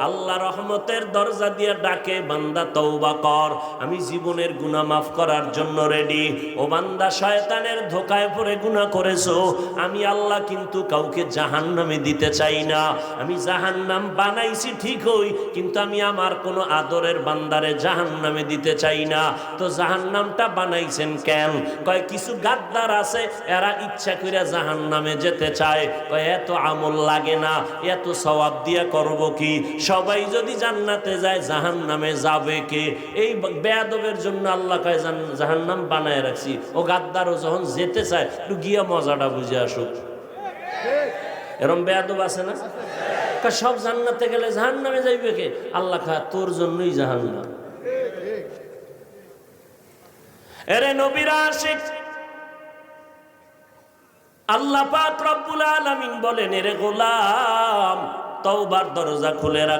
আল্লাহ রহমতের দরজা দিয়ে ডাকে, বান্দা তওবা কর, আমি জীবনের গুনাহ মাফ করার জন্য রেডি। ও বান্দা, শয়তানের ধোকায় পড়ে গুনাহ করেছো, আমি আল্লাহ কিন্তু কাউকে জাহান্নামে দিতে চাই না। আমি জাহান্নাম বানাইছি ঠিকই, কিন্তু আমি আমার কোনো আদরের বান্দারে জাহান্নামে দিতে চাই না। তো জাহান্নামটা বানাইছেন কেন? কয় কিছু গাদ্দার আছে, এরা ইচ্ছা করে জাহান্নামে যেতে চায়। কয় এত আমল লাগে না, এত সওয়াব দিয়া করব কি? সবাই যদি জান্নাতে যায়, জাহান্নামে যাবে কে? এই বেয়াদবের জন্য আল্লাহ কয় জাহান্নাম বানায় রাখছি। ও গাদ্দারও যখন যেতে চায়, একটু গিয়া মজাটা বুঝে আসুক। এরম বেয়াদব আছে না? সব জান্নাতে গেলে জাহান্নামে যাইবে কে? আল্লাহ কয় তোর জন্যই জাহান্নাম। এরে নবীর আশিক, আল্লাহ পাক রব্বুল আলামিন বলেন, এরে গোলাম, তওবার দরজা খুলে রাখ।